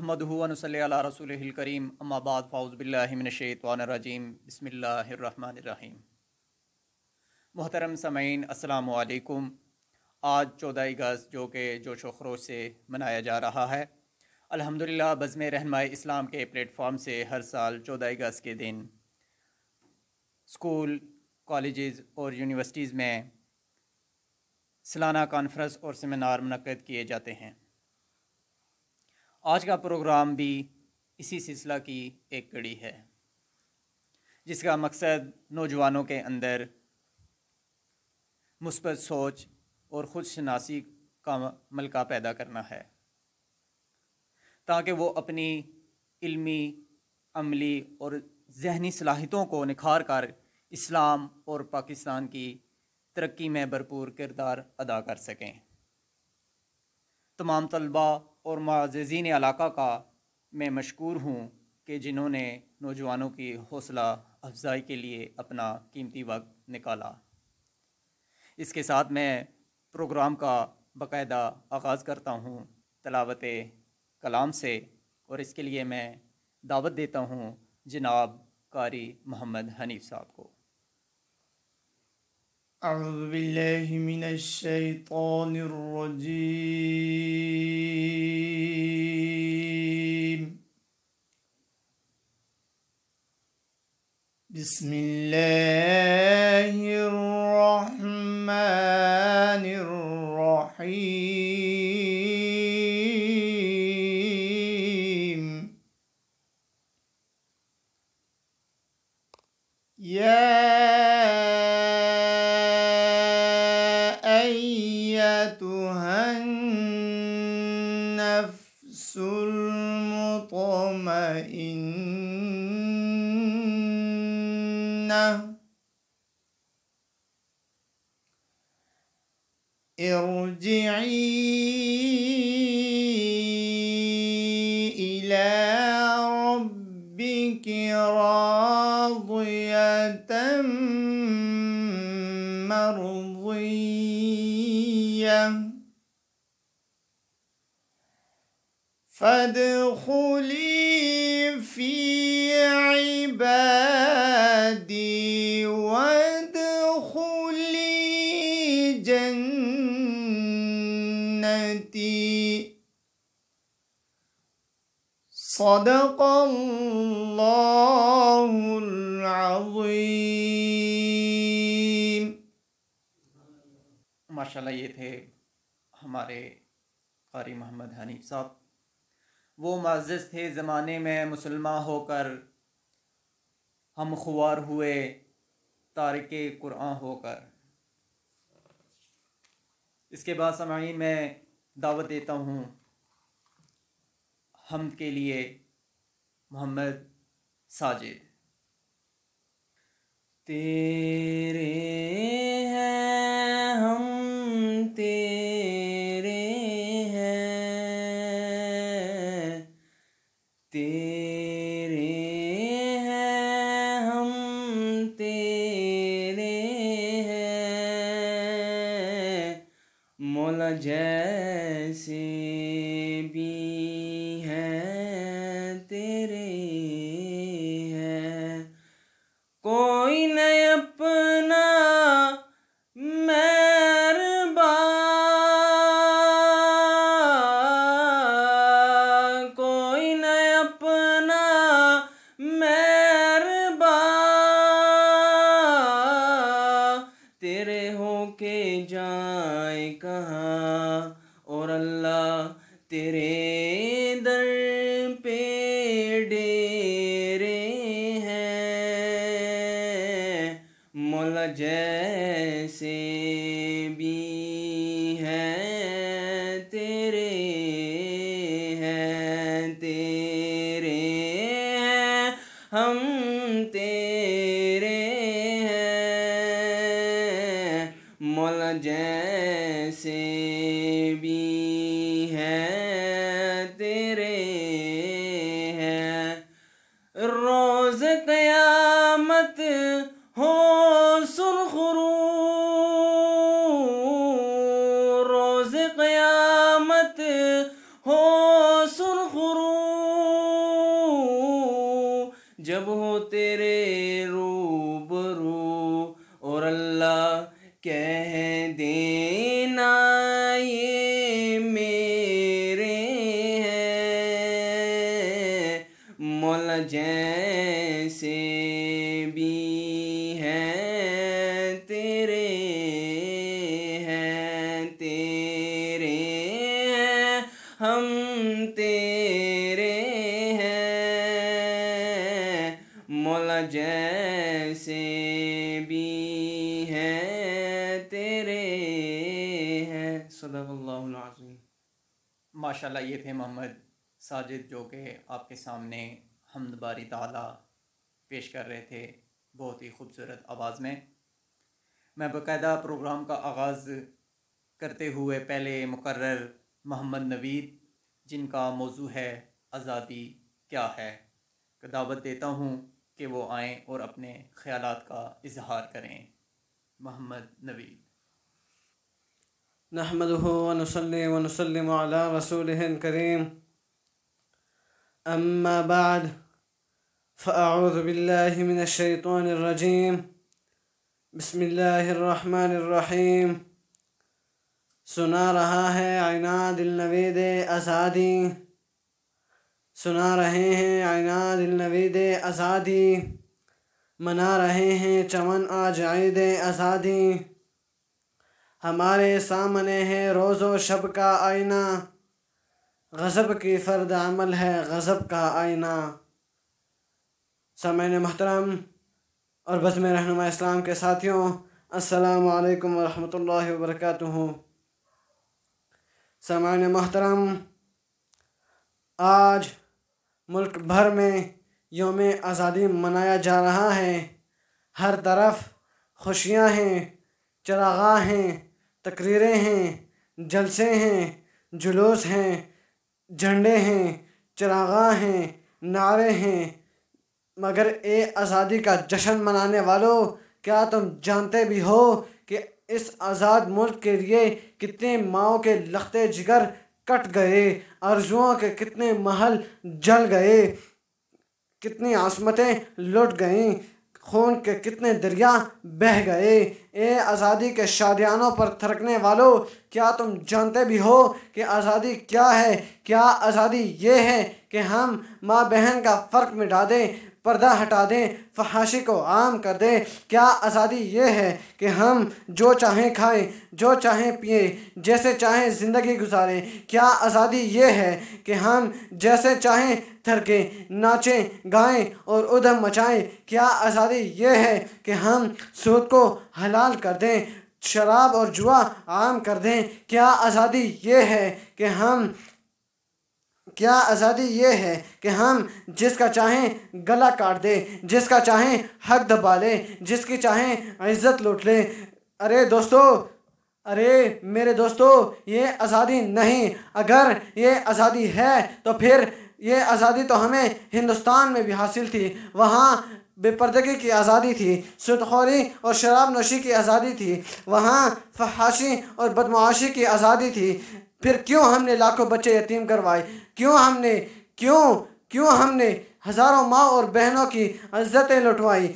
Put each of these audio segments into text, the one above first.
नहमदुहु व नुसल्ली अला रसूलिहिल करीम अम्मा बाद फ़ाउज़ु बिल्लाहि मिनश शैतानिर रजीम बिस्मिल्लाहिर रहमानिर रहीम। मुहतरम समाईन अस्सलामु अलैकुम। आज 14 अगस्त जो कि जोश व खरोश से मनाया जा रहा है। अल्हम्दुलिल्लाह बज़्म रहनुमाई इस्लाम के प्लेटफॉर्म से हर साल 14 अगस्त के दिन स्कूल, कॉलेजेस और यूनिवर्सिटीज़ में सालाना कॉन्फ्रेंस और सेमिनार मुनक्किद किए जाते हैं। आज का प्रोग्राम भी इसी सिलसिला की एक कड़ी है, जिसका मकसद नौजवानों के अंदर मुस्बत सोच और ख़ुद शनासी का मलका पैदा करना है, ताकि वो अपनी इल्मी, अमली और जहनी सलाहियतों को निखार कर इस्लाम और पाकिस्तान की तरक्की में भरपूर किरदार अदा कर सकें। तमाम तलबा और मुअज़्ज़िज़ीन इलाक़ा का मैं मशकूर हूँ कि जिन्होंने नौजवानों की हौसला अफजाई के लिए अपना कीमती वक्त निकाला। इसके साथ मैं प्रोग्राम का बाकायदा आगाज़ करता हूँ तिलावत कलाम से, और इसके लिए मैं दावत देता हूँ जनाब कारी मोहम्मद हनीफ़ साहब को। अऊज़ु बिल्लाहि मिनश शैतानिर रजीम। बिस्मिल्लाहिर रहमानिर रहीम। या अय्यतुहन नफ्सुल मुतमइन्नह इरजिई इला रब्बिकी राज़ियतम मर्ज़िय्यह फदखुली फी इबादी वदखुली जन्नती। सदक़ल्लाहुल अज़ीम। माशाल्लाह, ये थे हमारे कारी मोहम्मद हनीफ़ साहब। वो मुअज़्ज़िज़ थे ज़माने में मुसलमान होकर, हम खुआर हुए तारिके कुरान होकर। इसके बाद समाईन मैं दावत देता हूँ हम्द के लिए मोहम्मद साजिद। तेरे हैं हम, तेरे हैं, तेरे हैं हम, तेरे हैं, मौला जैसे भी हैं तेरे हैं। कोई न अपना मेहरबान, कोई न अपना मेहरबान, तेरे होके जाए कहाँ। और अल्लाह तेरे दर पे डेरे हैं, मौला जैसे भी हैं तेरे हैं, तेरे हैं हम, तेरे हैं, मौला जैसे भी हैं तेरे हैं। रोज़ क़यामत हो सुरख़रू भी हैं तेरे हैं, हम तेरे हैं, मौला जैसे भी हैं तेरे हैं। सल्लल्लाहु अलैहि वसल्लम। माशाल्लाह, ये थे मोहम्मद साजिद जो कि आपके सामने हम्द बारी ताला पेश कर रहे थे बहुत ही खूबसूरत आवाज़ में। मैं बाकायदा प्रोग्राम का आगाज़ करते हुए पहले मुकर्रर मोहम्मद नवीद जिनका मौजू है आज़ादी क्या है का दावत देता हूँ कि वो आएँ और अपने ख़यालात का इजहार करें। मोहम्मद नवीद। नहमदुहु व नुसल्ली व नुसल्लिमु अला रसूलिहिल करीम, अम्मा बाद, फ़अऊज़ु बिल्लाहि मिनश शैतानिर रजीम, बिस्मिल्लाहिर रहमानिर रहीम। सुना रहा है आईना दिल नवीद आज़ादी, सुना रहे हैं आईना दिल नवीद आज़ादी, मना रहे हैं चमन आज ईद आज़ादी। हमारे सामने है रोज़ो शब का आईना, गज़ब की फ़र्द अमल है गज़ब का आईना। सामईन मोहतरम और बज़्म रहनुमा इस्लाम के साथियों, अस्सलामु अलैकुम व रहमतुल्लाहि व बरकातुहू। सामईन मोहतरम, आज मुल्क भर में यौम आज़ादी मनाया जा रहा है। हर तरफ खुशियाँ हैं, चरागाह हैं, तकरीरें हैं, जलसे हैं, जुलूस हैं, झंडे हैं, चरागाह हैं, नारे हैं। मगर ए आज़ादी का जश्न मनाने वालों, क्या तुम जानते भी हो कि इस आज़ाद मुल्क के लिए कितने माओं के लख्ते जिगर कट गए, आरज़ुओं के कितने महल जल गए, कितनी आसमतें लुट गईं, खून के कितने दरिया बह गए। ए आज़ादी के शादियानों पर थरकने वालों, क्या तुम जानते भी हो कि आज़ादी क्या है? क्या आज़ादी ये है कि हम माँ बहन का फ़र्क मिटा दें, पर्दा हटा दें, फहाशी को आम कर दें? क्या आज़ादी ये है कि हम जो चाहें खाएं, जो चाहें पिएं, जैसे चाहें ज़िंदगी गुजारें? क्या आज़ादी ये है कि हम जैसे चाहें थरकें, नाचें, गाएं और उधम मचाएं? क्या आज़ादी ये है कि हम सूद को हलाल कर दें, शराब और जुआ आम कर दें? क्या आज़ादी ये है कि हम जिसका चाहें गला काट दें, जिसका चाहें हक दबा लें, जिसकी चाहें इज़्ज़त लूट लें? अरे दोस्तों, अरे मेरे दोस्तों, ये आज़ादी नहीं। अगर ये आज़ादी है तो फिर ये आज़ादी तो हमें हिंदुस्तान में भी हासिल थी। वहाँ बेपर्दगी की आज़ादी थी, सुदखोरी और शराब नोशी की आज़ादी थी, वहाँ फहाशी और बदमाशी की आज़ादी थी। फिर क्यों हमने लाखों बच्चे यतीम करवाए? क्यों हमने हज़ारों माँ और बहनों की इज़्ज़तें लुटवाई?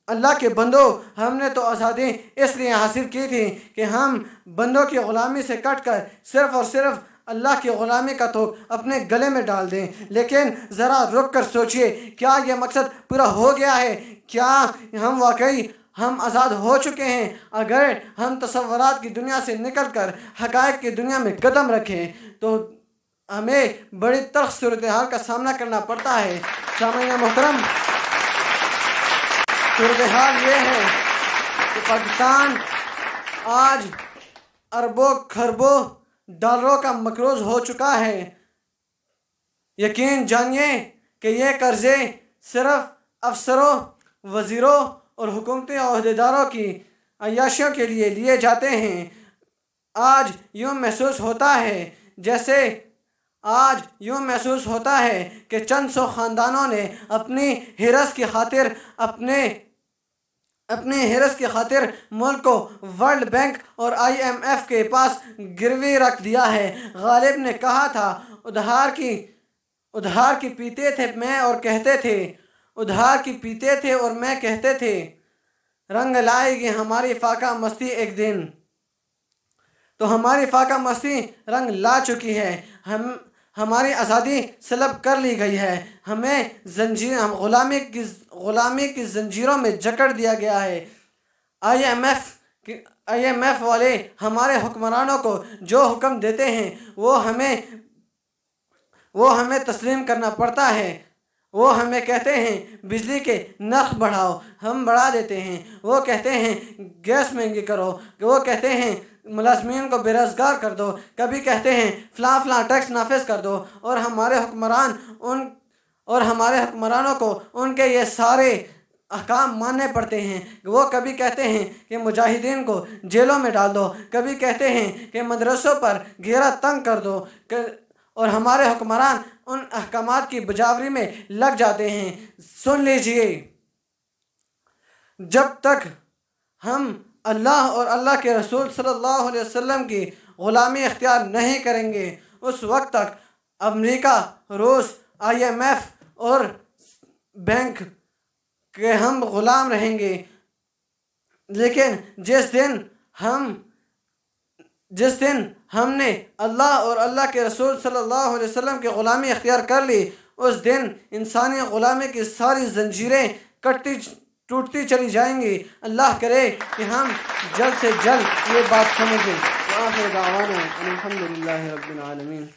अल्लाह के बंदो, हमने तो आज़ादी इसलिए हासिल की थी कि हम बंदों की ग़ुलामी से कट कर सिर्फ़ और सिर्फ अल्लाह की ग़ुलामी का तो अपने गले में डाल दें। लेकिन ज़रा रुक कर सोचिए, क्या यह मकसद पूरा हो गया है? क्या हम वाकई आज़ाद हो चुके हैं? अगर हम तसव्वुरात की दुनिया से निकल कर हक़ाइक़ की दुनिया में कदम रखें तो हमें बड़ी तल्ख़ सूरत हाल का सामना करना पड़ता है। सामईन मोहतरम, सूरत हाल ये है कि पाकिस्तान आज अरबों खरबों डॉलरों का मकरूज़ हो चुका है। यकीन जानिए कि ये कर्ज़े सिर्फ अफसरों, वज़ीरों और हुकूमती अहदेदारों की अय्याशियों के लिए लिए जाते हैं। आज यूँ महसूस होता है कि चंद सौ ख़ानदानों ने अपनी हिरस की खातिर मुल्क को वर्ल्ड बैंक और IMF के पास गिरवी रख दिया है। गालिब ने कहा था, उधार की पीते थे और मैं कहते थे, रंग लाएगी हमारी फाका मस्ती एक दिन। तो हमारी फाका मस्ती रंग ला चुकी है। हमारी आज़ादी सलब कर ली गई है। हमें हम ग़ुलामी की ज़ंजीरों में जकड़ दिया गया है। IMF वाले हमारे हुक्मरानों को जो हुक्म देते हैं वो हमें तस्लीम करना पड़ता है। वो हमें कहते हैं बिजली के नर्ख बढ़ाओ, हम बढ़ा देते हैं। वो कहते हैं गैस महंगी करो, वो कहते हैं मुलाजमीन को बेरोज़गार कर दो, कभी कहते हैं फ़लाँ टैक्स नाफिज कर दो। और हमारे हुक्मरानों को उनके ये सारे अहकाम मानने पड़ते हैं। वो कभी कहते हैं कि मुजाहिदीन को जेलों में डाल दो, कभी कहते हैं कि मदरसों पर घेरा तंग कर दो, और हमारे हुक्मरान उन अहकामात की बजावरी में लग जाते हैं। सुन लीजिए, जब तक हम अल्लाह और अल्लाह के रसूल सल्लल्लाहु अलैहि वसल्लम की ग़ुलामी इख्तियार नहीं करेंगे, उस वक्त तक अमेरिका, रूस, IMF और बैंक के हम ग़ुलाम रहेंगे। लेकिन जिस दिन हमने अल्लाह और अल्लाह के रसूल सल्लल्लाहु अलैहि वसल्लम की ग़ुलामी इख्तियार कर ली, उस दिन इंसानी ग़ुलामी की सारी ज़ंजीरें टूटती चली जाएंगी। अल्लाह करे कि हम जल्द से जल्द ये बात समझें। अल्हम्दुलिल्लाहि रब्बिल आलमीन।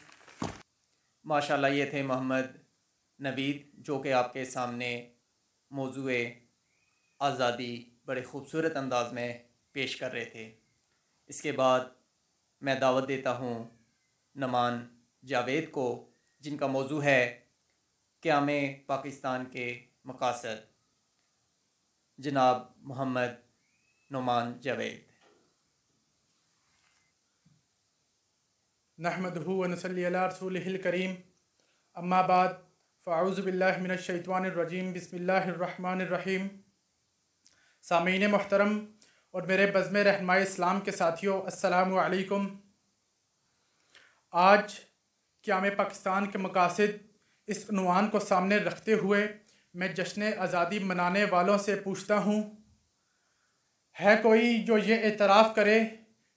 माशाल्लाह, ये थे मोहम्मद नवीद, जो कि आपके सामने मौजूए आज़ादी बड़े ख़ूबसूरत अंदाज में पेश कर रहे थे। इसके बाद मैं दावत देता हूँ नमान जावेद को, जिनका मौजू है क़याम पाकिस्तान के मकासद। जनाब मोहम्मद नुमान जावेद। नहमदुहु व नसल्ली अला रसूलिहिल करीम, अम्मा बाद, फ़अऊज़ु बिल्लाहि मिनश शैतानिर रजीम, बिस्मिल्लाहिर रहमानिर रहीम। सामीन मोहतरम और मेरे बज़्म रहनुमाई इस्लाम के साथियों, अस्सलामु अलैकुम। आज क़याम पाकिस्तान के मकासद इस उन्वान को सामने रखते हुए मैं जश्न आज़ादी मनाने वालों से पूछता हूँ, है कोई जो ये एतराफ़ करे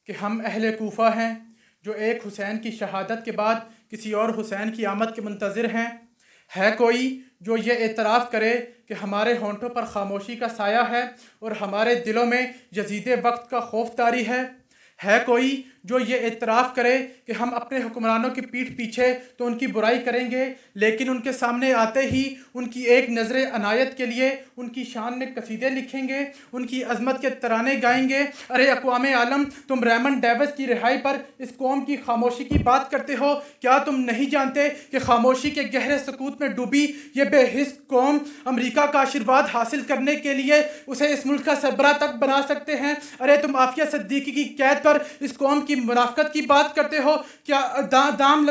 कि हम अहले कूफ़ा हैं, जो एक हुसैन की शहादत के बाद किसी और हुसैन की आमद के मुंतज़िर हैं? है कोई जो ये एतराफ़ करे कि हमारे होंठों पर खामोशी का साया है और हमारे दिलों में यजीद वक्त का खौफ तारी है? है कोई जो ये एतराफ़ करे कि हम अपने हुक्मरानों की पीठ पीछे तो उनकी बुराई करेंगे, लेकिन उनके सामने आते ही उनकी एक नज़र अनायत के लिए उनकी शान में कसीदे लिखेंगे, उनकी अज़मत के तराने गाएंगे? अरे अक़वाम आलम, तुम रेमंड डेविस की रिहाई पर इस कौम की खामोशी की बात करते हो। क्या तुम नहीं जानते कि खामोशी के गहरे सकूत में डूबी ये बेहिस कौम अमेरिका का आशीर्वाद हासिल करने के लिए उसे इस मुल्क का सरबराह तक बना सकते हैं? अरे तुम आफिया सिद्दीकी की कैद पर इस कौम की मुनाफ़क़त की बात करते हो। क्या दाम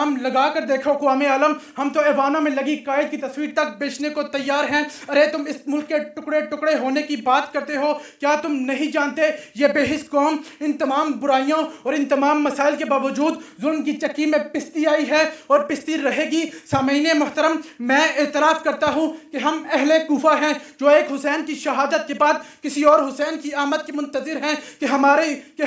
लगा कर देखो अक़वाम आलम, हम तो ऐवानों में लगी कायद की तस्वीर तक बेचने को तैयार हैं। अरे तुम इस मुल्क के टुकड़े टुकड़े होने की बात करते हो। क्या तुम नहीं जानते ये बेहिस कौम इन तमाम बुराइयों और इन तमाम मसाइल के बावजूद जुल्म की चक्की में पिसती आई है और पिसती रहेगी। सामीन मोहतरम, मैं एतराफ़ करता हूँ कि हम अहले कूफा हैं, जो एक हुसैन की शहादत के बाद किसी और हुसैन की आमद के मुंतज़िर हैं कि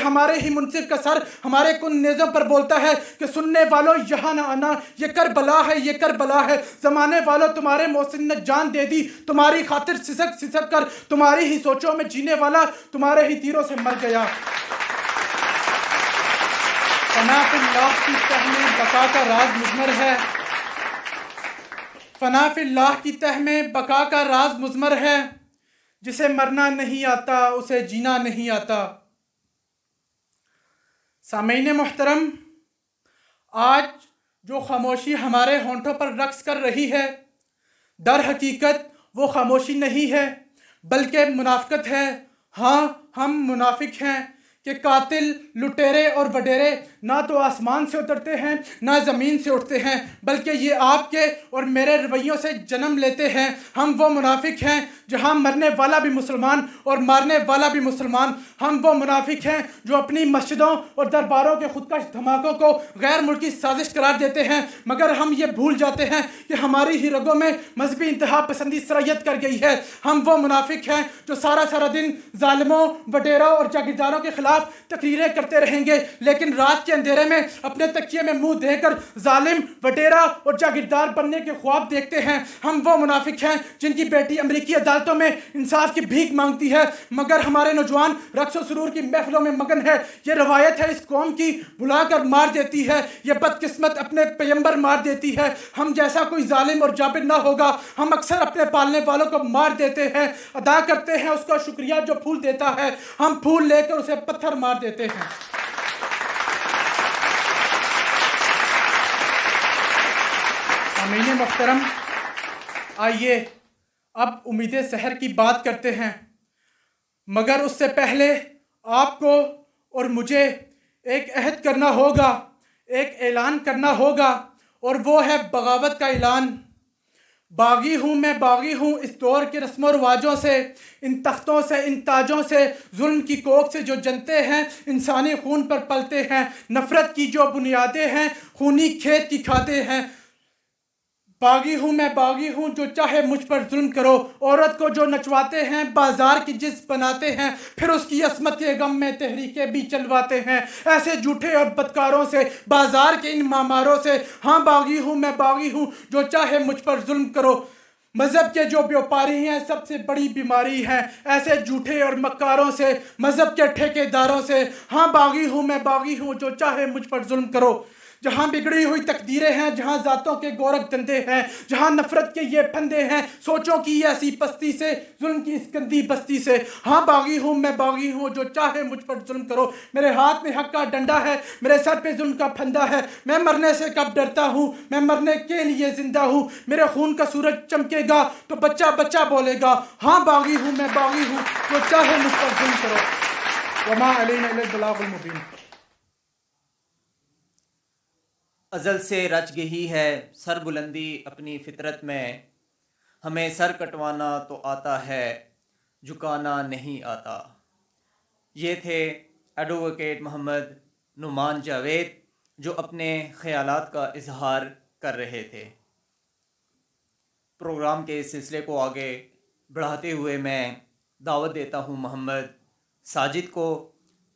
हमारे ही मुनसिफ का सर हमारे कुन नेज़ों पर बोलता है कि सुनने वालों यहाँ ना आना, ये करबला है, ये करबला है। ज़माने वालों, तुम्हारे मोहसिन ने जान दे दी, तुम्हारी खातिर सिसक कर तुम्हारी ही सोचों में जीने वाला तुम्हारे ही तीरों से मर गया। फनाफिल्लाह की तह में बका का राज मुज़मर है, फनाफिल्लाह की तह में बका का राज मुज़मर है। जिसे मरना नहीं आता उसे जीना नहीं आता। सामीन मोहतरम, आज जो खामोशी हमारे होंठों पर रक्स कर रही है, दर हकीकत वो खामोशी नहीं है बल्कि मुनाफ़िकत है। हाँ, हम मुनाफिक हैं कि कातिल, लुटेरे और वडेरे ना तो आसमान से उतरते हैं ना ज़मीन से उठते हैं, बल्कि ये आपके और मेरे रवैयों से जन्म लेते हैं। हम वो मुनाफिक हैं जहाँ मरने वाला भी मुसलमान और मारने वाला भी मुसलमान। हम वो मुनाफिक हैं जो अपनी मस्जिदों और दरबारों के खुदकश धमाकों को गैर मुल्की साजिश करार देते हैं, मगर हम ये भूल जाते हैं कि हमारी ही रगों में मजहबी इंतहा पसंदी सरायत कर गई है। हम वो मुनाफिक हैं जो सारा दिन जालिमों, वडेरों और जागीरदारों के खिलाफ तकरीरें करते रहेंगे, लेकिन रात के अंधेरे में अपने तकिए में मुंह देकर जालिम, वडेरा और जागीरदार बनने के ख्वाब देखते हैं। हम वो मुनाफिक हैं जिनकी बेटी अमरीकी अदालतों में इंसाफ की भीख मांगती है, मगर हमारे नौजवान रक्स और सुरूर की महफिलों में मगन है। ये रवायत है इस कौम की, बुलाकर मार देती है। ये बदकिस्मत अपने पैगंबर मार देती है। हम जैसा कोई जालिम और जाबिर ना होगा। हम अक्सर अपने पालने वालों को मार देते हैं, अदा करते हैं उसका शुक्रिया जो फूल देता है। हम फूल लेकर उसे पत्थर मार देते हैं। आमीन मुहतरम, आइए अब उम्मीद सहर की बात करते हैं, मगर उससे पहले आपको और मुझे एक अहद करना होगा, एक ऐलान करना होगा, और वो है बगावत का ऐलान। बागी हूँ मैं, बागी हूँ इस दौर के रस्म व रिवाजों से, इन तख्तों से, इन ताजों से, जुल्म की कोख से जो जनते हैं, इंसानी खून पर पलते हैं, नफ़रत की जो बुनियादें हैं, खूनी खेत की खाते हैं। बागी हूँ मैं, बागी हूँ जो चाहे मुझ पर जुल्म करो। औरत को जो नचवाते हैं, बाजार की जिस बनाते हैं, फिर उसकी असमत के गम में तहरीकें भी चलवाते हैं। ऐसे झूठे और बदकारों से, बाजार के इन मामारों से, हाँ बागी हूँ मैं, बागी हूँ जो चाहे मुझ पर जुल्म करो। मज़हब के जो व्यापारी हैं सबसे बड़ी बीमारी है, ऐसे झूठे और मक्कारों से, मज़हब के ठेकेदारों से। हाँ बागी हूँ मैं, बागी हूँ जो चाहे मुझ पर जुल्म करो। जहाँ बिगड़ी हुई तकदीरें हैं, जहाँ ज़ातों के गोरख धंधे हैं, जहाँ नफ़रत के ये फंदे हैं, सोचों की ऐसी पस्ती से, जुल्म की इस गंदी बस्ती से। हाँ बागी हूँ मैं, बागी हूँ जो चाहे मुझ पर जुल्म करो। मेरे हाथ में हक का डंडा है, मेरे सर पे जुल्म का फंदा है। मैं मरने से कब डरता हूँ, मैं मरने के लिए जिंदा हूँ। मेरे खून का सूरज चमकेगा तो बच्चा बच्चा बोलेगा। हाँ बागी हूँ मैं, बागी हूँ जो चाहे मुझ पर जुल्म करो। वमा अलैना इल्लल बलागुल मुबीन। अज़ल से रच गई है सर बुलंदी अपनी फितरत में, हमें सर कटवाना तो आता है, झुकाना नहीं आता। ये थे एडवोकेट मोहम्मद नुमान जावेद जो अपने ख़यालात का इजहार कर रहे थे। प्रोग्राम के इस सिलसिले को आगे बढ़ाते हुए मैं दावत देता हूँ मोहम्मद साजिद को,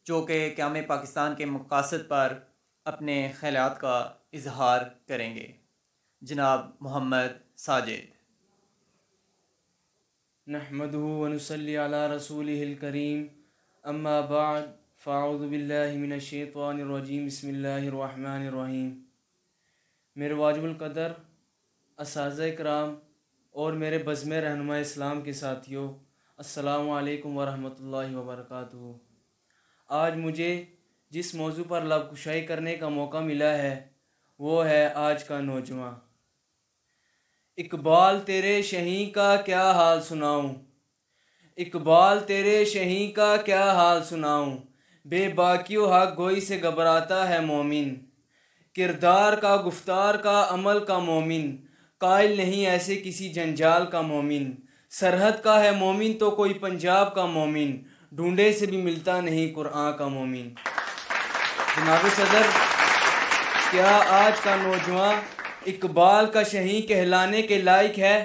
जो कि क़याम पाकिस्तान के मक़ासद पर अपने ख़यालात का इजहार करेंगे। जनाब मोहम्मद साजिद। नहमदुहु व नुसल्ली अला रसूलिहिल करीम, अम्मा बाद, फ़अऊज़ु बिल्लाहि मिनश शैतानिर रजीम, बिस्मिल्लाहिर रहमानिर रहीम। मेरे वाजिबुल कदर असातिज़ा इकराम और मेरे बज़्म रहनुमा इस्लाम के साथियों, अस्सलामु अलैकुम व रहमतुल्लाहि व बरकातुहू। आज मुझे जिस मौजू पर लबकुशाई करने का मौका मिला है वो है आज का नौजवान। इकबाल तेरे शहीं का क्या हाल सुनाऊं, इकबाल तेरे शहीं का क्या हाल सुनाऊं। बेबाकियो हक गोई से घबराता है मोमिन, किरदार का, गुफ्तार का, अमल का मोमिन। कायल नहीं ऐसे किसी जंजाल का मोमिन, सरहद का है मोमिन तो कोई पंजाब का मोमिन। ढूंढे से भी मिलता नहीं कुरान का मोमिन। जनाब सदर, क्या आज का नौजवान इकबाल का शहीं कहलाने के लायक है?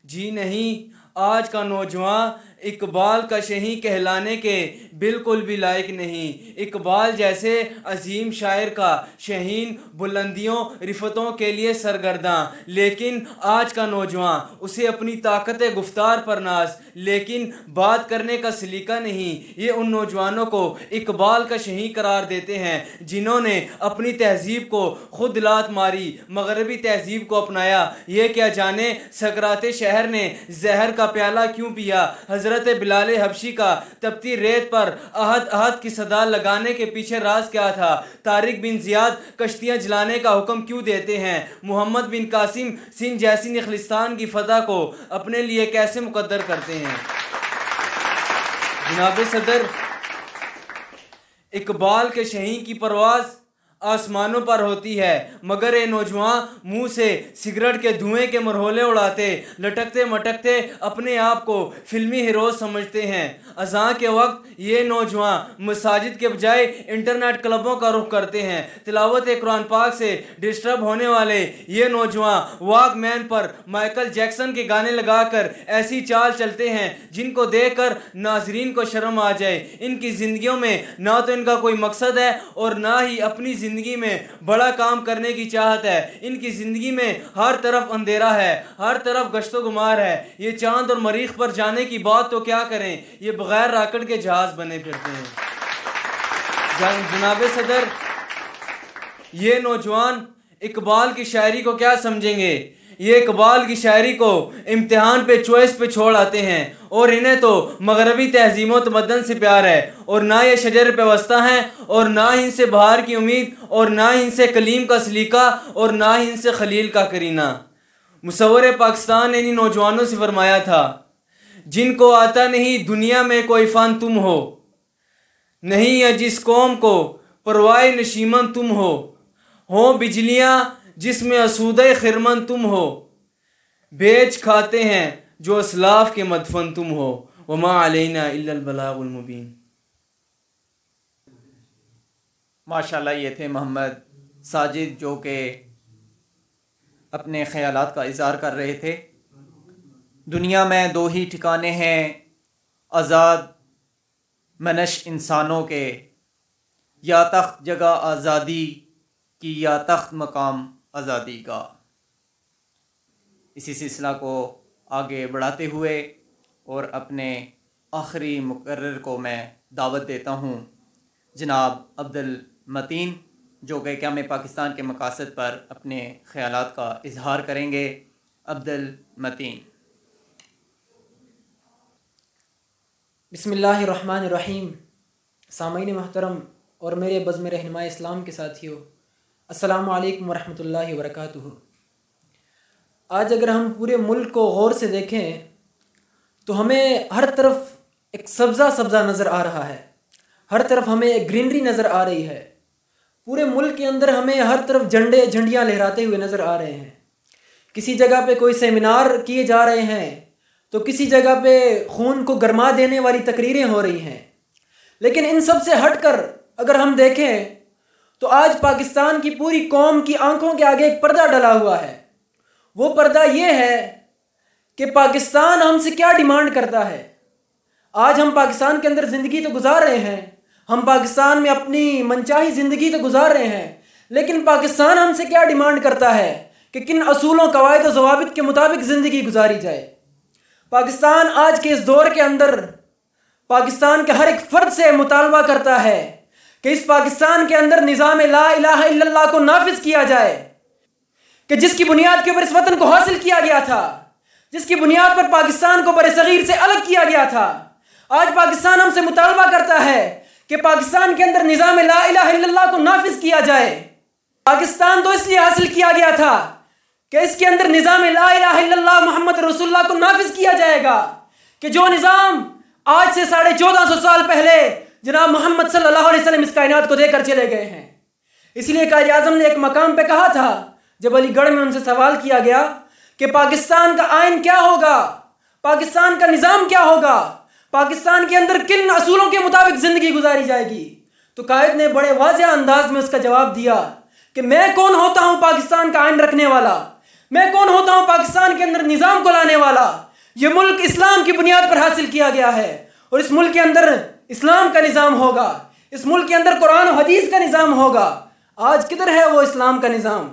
जी नहीं, आज का नौजवान इकबाल का शहीं कहलाने के बिल्कुल भी लायक नहीं। इकबाल जैसे अजीम शायर का शहीन बुलंदियों रिफ़तों के लिए सरगर्दां, लेकिन आज का नौजवान उसे अपनी ताकत गुफ्तार पर नाज, लेकिन बात करने का सलीका नहीं। ये उन नौजवानों को इकबाल का शहीं करार देते हैं जिन्होंने अपनी तहजीब को खुद लात मारी, मगरबी तहजीब को अपनाया। ये क्या जाने सकराते शहर ने जहर का प्याला क्यों पिया। हज़रत बिलाल हबशी का तपती रेत पर अहद अहद की सदा लगाने के पीछे राज क्या था। तारिक बिन जियाद कश्तियाँ जलाने का हुक्म क्यों देते हैं। मोहम्मद बिन कासिम सिंध जैसी निखलिस्तान की फतह को अपने लिए कैसे मुकद्दर करते हैं। जनाब सदर, इकबाल के शहीं की परवाज़ आसमानों पर होती है, मगर ये नौजवान मुंह से सिगरेट के धुएं के मरहोले उड़ाते, लटकते मटकते अपने आप को फिल्मी हीरोज समझते हैं। अज़ान के वक्त ये नौजवान मसाजिद के बजाय इंटरनेट क्लबों का रुख करते हैं। तिलावत कुरान पाक से डिस्टर्ब होने वाले ये नौजवान वॉकमैन पर माइकल जैक्सन के गाने लगाकर ऐसी चाल चलते हैं जिनको देखकर नाजरीन को शर्म आ जाए। इनकी ज़िंदगियों में ना तो इनका कोई मकसद है और ना ही अपनी ज़िंदगी में बड़ा काम करने की चाहत है। इनकी ज़िंदगी में हर तरफ अंधेरा है, हर तरफ गश्तो गुमार है। ये चांद और मरीख पर जाने की बात तो क्या करें, ये बगैर राकेट के जहाज बने फिरते हैं। जनाब सदर, ये नौजवान इकबाल की शायरी को क्या समझेंगे। ये इकबाल की शायरी को इम्तिहान पे चॉइस पे छोड़ आते हैं और इन्हें तो मगरबी तहजीम तमद्दन से प्यार है और ना ये शजर पे वस्ता हैं और ना ही इनसे बहार की उम्मीद और ना ही इनसे कलीम का सलीका और ना ही इनसे खलील का करीना। मुसव्वर पाकिस्तान ने इन नौजवानों से फरमाया था, जिनको आता नहीं दुनिया में कोई फ़न तुम नहीं है जिस कौम को परवाए नशीमन तुम हो बिजलियाँ जिसमें असूदे खिरमन तुम हो, बेच खाते हैं जो असलाफ के मदफन तुम हो, वमा अलैना इल्लल बलागुल मुबीन। माशाल्लाह, ये थे मोहम्मद साजिद जो कि अपने ख़यालात का इज़हार कर रहे थे। दुनिया में दो ही ठिकाने हैं आज़ाद मनश इंसानों के, या तख्त जगह आज़ादी की या तख्त मकाम आज़ादी का। इसी सिलसिला को आगे बढ़ाते हुए और अपने आखिरी मुकर्रर को मैं दावत देता हूँ, जनाब अब्दुल मतीन, जो कि क़याम पाकिस्तान के मकासद पर अपने ख़यालात का इजहार करेंगे। अब्दुल मतीन। बिस्मिल्लाहिर्रहमानिर्रहीम। सामईन मोहतरम और मेरे बज़्म रहनुमाए इस्लाम के साथियों, अस्सलामु अलैकुम वरहमतुल्लाहि वबरकातुहू। आज अगर हम पूरे मुल्क को गौर से देखें तो हमें हर तरफ एक सब्ज़ा सब्ज़ा नज़र आ रहा है, हर तरफ हमें एक ग्रीनरी नज़र आ रही है। पूरे मुल्क के अंदर हमें हर तरफ झंडे झंडियाँ लहराते हुए नज़र आ रहे हैं। किसी जगह पे कोई सेमिनार किए जा रहे हैं तो किसी जगह पे खून को गरमा देने वाली तकरीरें हो रही हैं। लेकिन इन सब से हटकर अगर हम देखें तो आज पाकिस्तान की पूरी कौम की आंखों के आगे एक पर्दा डला हुआ है। वो पर्दा ये है कि पाकिस्तान हमसे क्या डिमांड करता है। आज हम पाकिस्तान के अंदर ज़िंदगी तो गुजार रहे हैं, हम पाकिस्तान में अपनी मनचाही ज़िंदगी तो गुजार रहे हैं, लेकिन पाकिस्तान हमसे क्या डिमांड करता है कि किन असूलों कवायद और ज़वाबित के मुताबिक ज़िंदगी गुजारी जाए। पाकिस्तान आज के इस दौर के अंदर पाकिस्तान के हर एक फ़र्द से मुतालबा करता है कि इस पाकिस्तान के अंदर निज़ाम ला इलाहा इल्लल्लाह को नाफिज किया जाए, कि जिसकी बुनियाद के ऊपर इस वतन को हासिल किया गया था, जिसकी बुनियाद पर पाकिस्तान को बरसगीर से अलग किया गया था। आज पाकिस्तान हमसे मुतालबा करता है कि पाकिस्तान के अंदर निज़ाम ला इलाहा इल्लल्लाह को नाफिज किया जाए। पाकिस्तान तो इसलिए हासिल किया गया था कि इसके अंदर निज़ाम ला इलाहा इल्लल्लाह मोहम्मद रसूलुल्लाह को नाफिज किया जाएगा, कि जो निज़ाम आज से 1450 साल पहले जनाब मोहम्मद सल्लल्लाहु अलैहि वसल्लम इस कायनात को देकर चले गए हैं। इसलिए कायद आज़म ने एक मकाम पे कहा था, जब अलीगढ़ में उनसे सवाल किया गया कि पाकिस्तान का आइन क्या होगा, पाकिस्तान का निज़ाम क्या होगा, पाकिस्तान के अंदर किन असूलों के मुताबिक ज़िंदगी गुजारी जाएगी, तो कायद ने बड़े वाज़ेह अंदाज में उसका जवाब दिया कि मैं कौन होता हूँ पाकिस्तान का आइन रखने वाला, मैं कौन होता हूँ पाकिस्तान के अंदर निज़ाम को लाने वाला। ये मुल्क इस्लाम की बुनियाद पर हासिल किया गया है और इस मुल्क के अंदर इस्लाम का निज़ाम होगा, इस मुल्क के अंदर कुरान और हदीस का निज़ाम होगा। आज किधर है वो इस्लाम का निज़ाम,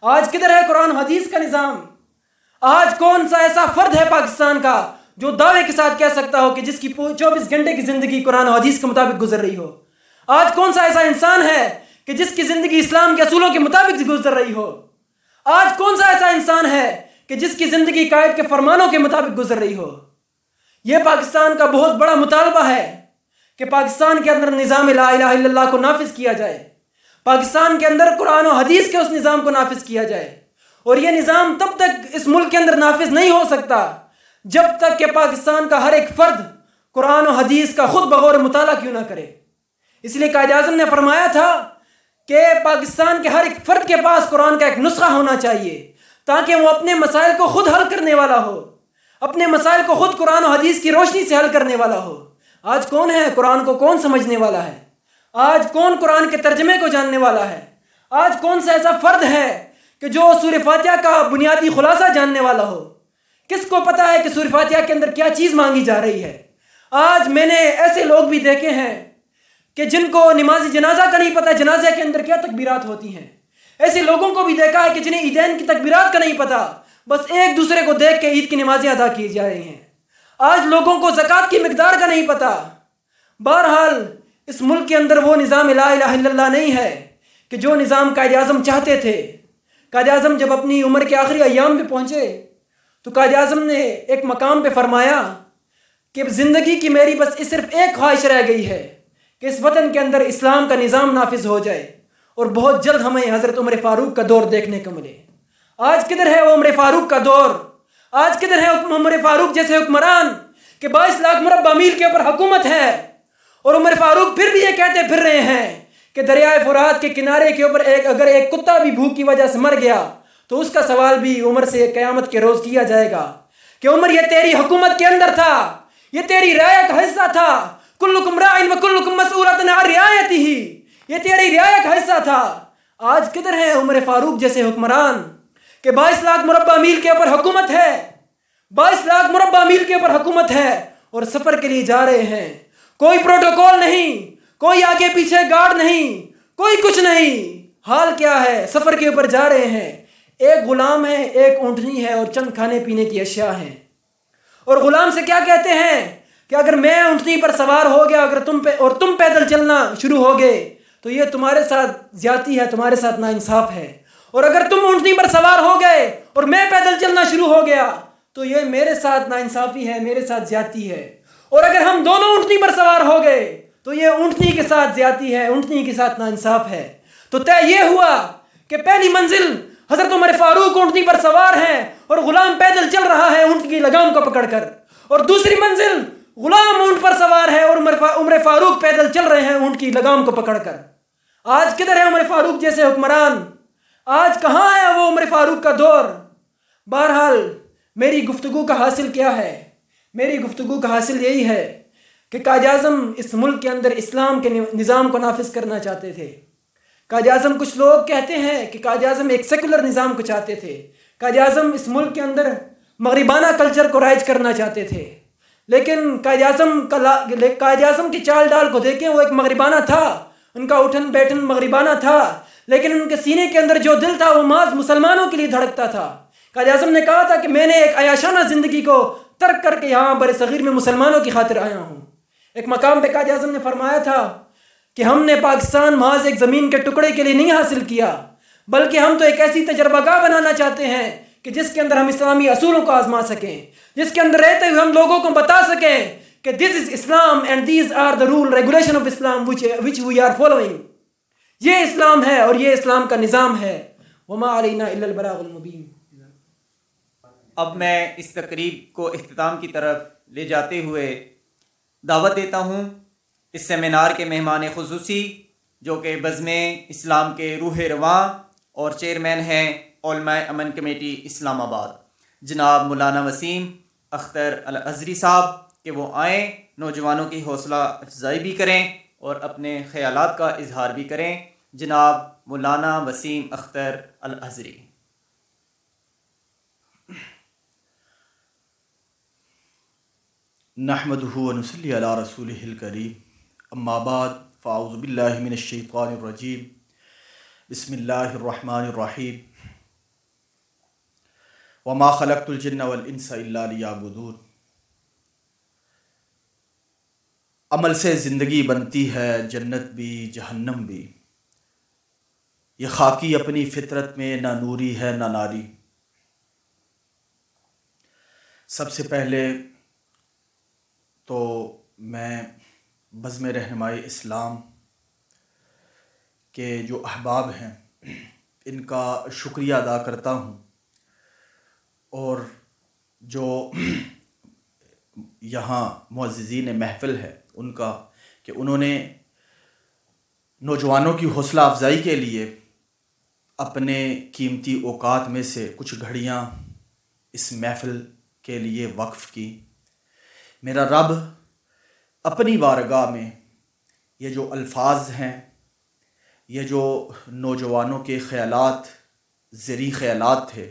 आज किधर है कुरान हदीस का निज़ाम। आज कौन सा ऐसा फ़र्द है पाकिस्तान का जो दावे के साथ कह सकता हो कि जिसकी 24 घंटे की ज़िंदगी कुरान और हदीस के मुताबिक गुजर रही हो। आज कौन सा ऐसा इंसान है कि जिसकी ज़िंदगी इस्लाम के असूलों के मुताबिक गुजर रही हो। आज कौन सा ऐसा इंसान है कि जिसकी ज़िंदगी कायद के फरमानों के मुताबिक गुजर रही हो। यह पाकिस्तान का बहुत बड़ा मुतालबा है कि पाकिस्तान के अंदर निज़ाम ला इलाहा इल्लल्लाह को नाफिज किया जाए, पाकिस्तान के अंदर कुरान और हदीस के उस निज़ाम को नाफिज किया जाए। और यह निज़ाम तब तक इस मुल्क के अंदर नाफिज नहीं हो सकता जब तक कि पाकिस्तान का हर एक फ़र्द कुरान और हदीस का खुद बगौर मुताला क्यों ना करे। इसलिए कायद आज़म ने फरमाया था कि पाकिस्तान के हर एक फ़र्द के पास कुरान का एक नुस्खा होना चाहिए ताकि वो अपने मसाइल को ख़ुद हल करने वाला हो, अपने मसाइल को ख़ुद कुरान और हदीस की रोशनी से हल करने वाला हो। आज कौन है कुरान को कौन समझने वाला है? आज कौन कुरान के तर्जमे को जानने वाला है? आज कौन सा ऐसा फ़र्द है कि जो सूरह फातिहा का बुनियादी खुलासा जानने वाला हो? किसको पता है कि सूरह फातिहा के अंदर क्या चीज़ मांगी जा रही है? आज मैंने ऐसे लोग भी देखे हैं कि जिनको नमाज जनाजा का नहीं पता जनाजे के अंदर क्या तकबीरात होती हैं। ऐसे लोगों को भी देखा है कि जिन्हें ईदैन की तकबीरात का नहीं पता, बस एक दूसरे को देख के ईद की नमाजें अदा की जा रही हैं। आज लोगों को ज़कात की मिकदार का नहीं पता। बहरहाल इस मुल्क के अंदर वो निज़ाम ला इलाहा इल्लल्लाह नहीं है कि जो निज़ाम कायद आज़म चाहते थे। कायद आज़म जब अपनी उम्र के आखिरी अय्याम पे पहुँचे तो कायद आज़म ने एक मकाम पे फरमाया कि ज़िंदगी की मेरी बस सिर्फ एक ख्वाहिश रह गई है कि इस वतन के अंदर इस्लाम का निज़ाम नाफिज हो जाए और बहुत जल्द हमें हज़रत उमर फ़ारूक का दौर देखने को मिले। आज किधर है वो उमर फ़ारूक का दौर? आज किधर है उमर फ़ारूक जैसे हुक्मरान कि 22 लाख मुरब्बा मील के ऊपर हुकूमत है और उमर फ़ारूक फिर भी ये कहते फिर रहे हैं कि दरियाए फुरात के किनारे के ऊपर अगर एक कुत्ता भी भूख की वजह से मर गया तो उसका सवाल भी उमर से क़यामत के रोज़ किया जाएगा कि उमर ये तेरी हुकूमत के अंदर था, ये तेरी राय का हिस्सा था। कुल्लुकुम राइन व कुल्लुकुम मसऊलतुन अन रियायतिही, ये तेरी राय का हिस्सा था। आज किधर है उमर फ़ारूक जैसे हुक्मरान कि 22 लाख मुरब्बा मील के ऊपर हुकूमत है, 22 लाख मुरब्बा मील के ऊपर हुकूमत है और सफ़र के लिए जा रहे हैं। कोई प्रोटोकॉल नहीं, कोई आगे पीछे गार्ड नहीं, कोई कुछ नहीं। हाल क्या है? सफ़र के ऊपर जा रहे हैं। एक गुलाम है, एक ऊँटनी है और चंद खाने पीने की अशिया हैं। और गुलाम से क्या कहते हैं कि अगर मैं ऊँटनी पर सवार हो गया अगर तुम पैदल चलना शुरू हो गए तो ये तुम्हारे साथ ज्यादती है, तुम्हारे साथ नाइंसाफ है। और अगर तुम ऊँटनी पर सवार हो गए और मैं पैदल चलना शुरू हो गया तो ये मेरे साथ नाइंसाफ़ी है, मेरे साथ ज्यादती है। और अगर हम दोनों ऊँटनी पर सवार हो गए तो ये ऊँटनी के साथ ज्यादती है, ऊँटनी के साथ नाइंसाफ है। तो तय ये हुआ कि पहली मंजिल हज़रत उमर फ़ारूक ऊँटनी पर सवार हैं और गुलाम पैदल चल रहा है ऊँट की लगाम को पकड़कर, और दूसरी मंजिल गुलाम ऊँट पर सवार है और उमर फ़ारूक पैदल चल रहे हैं ऊँट की लगाम को पकड़कर। आज किधर है उमर फ़ारूक जैसे हुक्मरान? आज कहाँ है वो उमर फ़ारूक का दौर? बहरहाल मेरी गुफ्तगू का हासिल क्या है? मेरी गुफ्तगू का हासिल यही है कि कायद आज़म इस मुल्क के अंदर इस्लाम के निज़ाम को नाफिज करना चाहते थे। कायद आज़म, कुछ लोग कहते हैं कि कायद आज़म एक सेकुलर निज़ाम को चाहते थे। कायद आज़म इस मुल्क के अंदर मगरिबाना कल्चर को राइज करना चाहते थे, लेकिन कायद आज़म की चाल डाल को देखें, वो एक मगरिबाना था, उनका उठन बैठन मगरिबाना था, लेकिन उनके सीने के अंदर जो दिल था वो माज मुसलमानों के लिए धड़कता था। कायद आज़म ने कहा था कि मैंने एक अयाशाना ज़िंदगी को तर्क करके यहाँ बरसगीर में मुसलमानों की खातिर आया हूँ। एक मकाम पे कायद आज़म ने फरमाया था कि हमने पाकिस्तान महज एक ज़मीन के टुकड़े के लिए नहीं हासिल किया, बल्कि हम तो एक ऐसी तजर्बागाह बनाना चाहते हैं कि जिसके अंदर हम इस्लामी असूलों को आजमा सकें, जिसके अंदर रहते हुए हम लोगों को बता सकें कि this is Islam and these are the rule regulation of Islam which we are following. ये इस्लाम है और ये इस्लाम का निज़ाम है। वमा अलैना इल्लल बलागुल मुबीन। अब मैं इस तकरीब को इख्तिताम की तरफ ले जाते हुए दावत देता हूँ इस सेमिनार के मेहमान खुसूसी, जो कि बज़्म इस्लाम के रूह रवां और चेयरमैन हैं उलमाए अमन कमेटी इस्लामाबाद, जनाब मौलाना वसीम अख्तर अल अज़हरी साहब, कि वो आएँ, नौजवानों की हौसला अफजाई भी करें और अपने ख़यालात का इजहार भी करें। जनाब मौलाना वसीम अख्तर अल अज़हरी। नहमदुहु व नुसल्ली अला रसूलिहिल करीम, अम्मा बाद, फ़ाऊज़ु बिल्लाहि मिनश शैतानिर रजीम, बिस्मिल्लाहिर रहमानिर रहीम, व मा खलक़तुल जिन्ना वल इंसा इल्ला लियअबुदून। अमल से ज़िंदगी बनती है, जन्नत भी जहन्नम भी। ये खाकी अपनी फितरत में ना नूरी है ना नारी। सबसे पहले तो मैं बज़्म रहनुमाई इस्लाम के जो अहबाब हैं इनका शुक्रिया अदा करता हूँ, और जो यहाँ मुअज़्ज़िज़ीन महफ़िल है उनका, कि उन्होंने नौजवानों की हौसला अफजाई के लिए अपने कीमती औकात में से कुछ घड़ियाँ इस महफ़िल के लिए वक्फ़ की। मेरा रब अपनी बारगाह में ये जो अल्फाज हैं, ये जो नौजवानों के ख़यालात, ज़री ख़यालात थे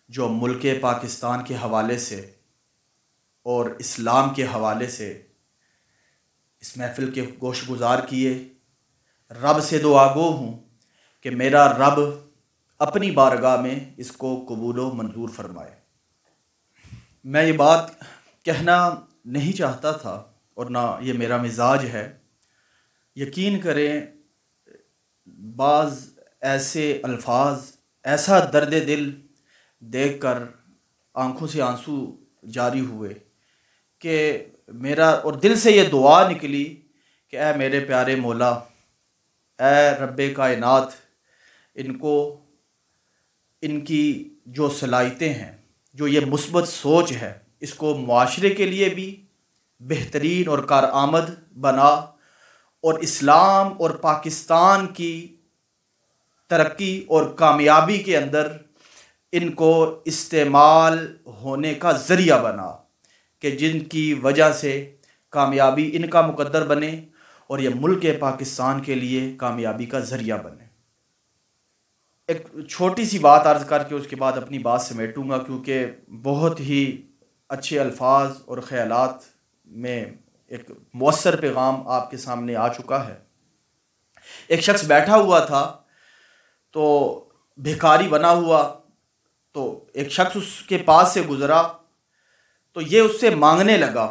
जो मुल्क पाकिस्तान के हवाले से और इस्लाम के हवाले से इस महफ़िल के गोश गुज़ार किए, रब से दुआगो हूँ कि मेरा रब अपनी बारगाह में इसको कबूल व मंजूर फरमाए। मैं ये बात कहना नहीं चाहता था और ना ये मेरा मिजाज है। यकीन करें, बाज़ ऐसे अल्फाज, ऐसा दर्द दिल देखकर आंखों से आंसू जारी हुए कि मेरा और दिल से ये दुआ निकली कि ऐ मेरे प्यारे मौला, ऐ रब्बे कायनात, इनको इनकी जो सलाहियतें हैं, जो ये मुस्बत सोच है, इसको मुआशरे के लिए भी बेहतरीन और कारआमद बना और इस्लाम और पाकिस्तान की तरक्की और कामयाबी के अंदर इनको इस्तेमाल होने का ज़रिया बना कि जिनकी वजह से कामयाबी इनका मुकद्दर बने और ये मुल्क पाकिस्तान के लिए कामयाबी का ज़रिया बने। एक छोटी सी बात अर्ज़ करके उसके बाद अपनी बात समेटूँगा, क्योंकि बहुत ही अच्छे अल्फाज और ख़यालात में एक मौसर पैगाम आपके सामने आ चुका है। एक शख्स बैठा हुआ था तो भिखारी बना हुआ, तो एक शख्स उसके पास से गुज़रा तो ये उससे मांगने लगा।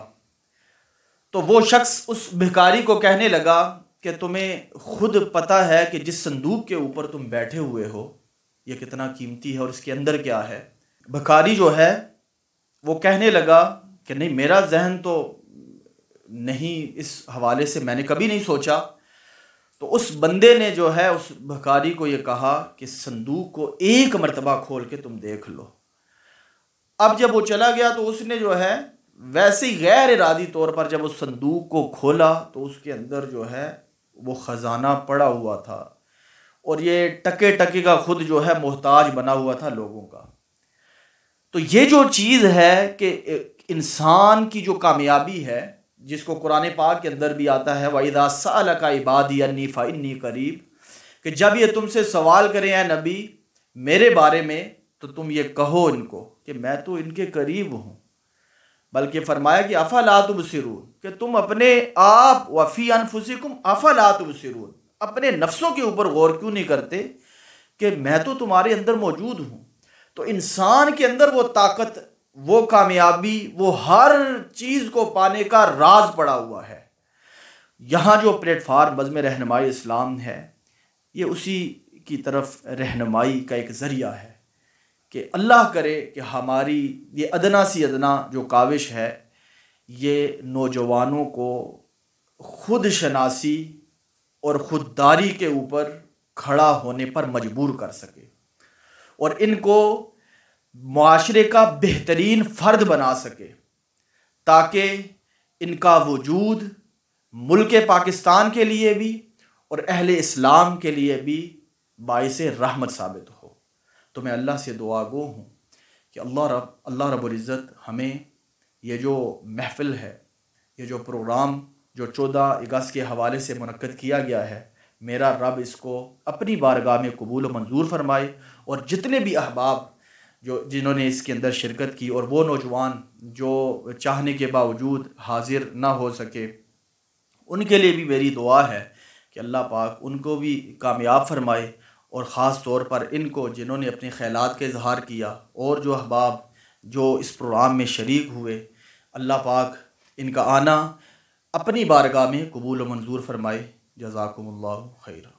तो वो शख्स उस भिखारी को कहने लगा कि तुम्हें खुद पता है कि जिस संदूक के ऊपर तुम बैठे हुए हो ये कितना कीमती है और इसके अंदर क्या है। भिखारी जो है वो कहने लगा कि नहीं, मेरा जहन तो नहीं, इस हवाले से मैंने कभी नहीं सोचा। तो उस बंदे ने जो है उस भिखारी को ये कहा कि संदूक को एक मर्तबा खोल के तुम देख लो। अब जब वो चला गया तो उसने जो है वैसे ही गैर इरादी तौर पर जब उस संदूक को खोला तो उसके अंदर जो है वो ख़जाना पड़ा हुआ था और ये टके टके का खुद जो है मोहताज बना हुआ था लोगों का। तो ये जो चीज़ है कि इंसान की जो कामयाबी है, जिसको कुरान पाक के अंदर भी आता है, वइज़ा सअलका इबादी अन्नी फ़इन्नी करीब, कि जब ये तुमसे सवाल करें है नबी मेरे बारे में तो तुम ये कहो इनको कि मैं तो इनके करीब हूँ। बल्कि फरमाया कि अफ़ला तुबसिरून, कि तुम अपने आप वफ़ी अनफुसिकुम अफ़ला तुबसिरून, अपने नफ्सों के ऊपर गौर क्यों नहीं करते कि मैं तो तुम्हारे अंदर मौजूद हूँ। तो इंसान के अंदर वो ताकत, वो कामयाबी, वो हर चीज़ को पाने का राज पड़ा हुआ है। यहाँ जो प्लेटफार्म बज़्म रहनुमाई इस्लाम है ये उसी की तरफ रहनुमाई का एक ज़रिया है कि अल्लाह करे कि हमारी ये अदना सी अदना जो काविश है ये नौजवानों को खुद शनासी और ख़ुददारी के ऊपर खड़ा होने पर मजबूर कर सके और इनको मुआशरे का बेहतरीन फ़र्द बना सके, ताकि इनका वजूद मुल्क पाकिस्तान के लिए भी और अहले इस्लाम के लिए भी बाइस रहमत साबित हो। तो मैं अल्लाह से दुआ गो हूँ कि अल्लाह रब्बुल इज़्ज़त हमें ये जो महफ़िल है, ये जो प्रोग्राम जो 14 अगस्त के हवाले से मुनक्कद किया गया है, मेरा रब इसको अपनी बारगाह में कबूल मंजूर फरमाए और जितने भी अहबाब जिन्होंने इसके अंदर शिरकत की और वो नौजवान जो चाहने के बावजूद हाजिर ना हो सके, उनके लिए भी मेरी दुआ है कि अल्लाह पाक उनको भी कामयाब फरमाए और ख़ास तौर पर इनको जिन्होंने अपने ख़यालात का इजहार किया और जो अहबाब जो इस प्रोग्राम में शरीक हुए, अल्लाह पाक इनका आना अपनी बारगाह में कबूल व मंजूर फरमाए। जज़ाकुमुल्लाहु खैर।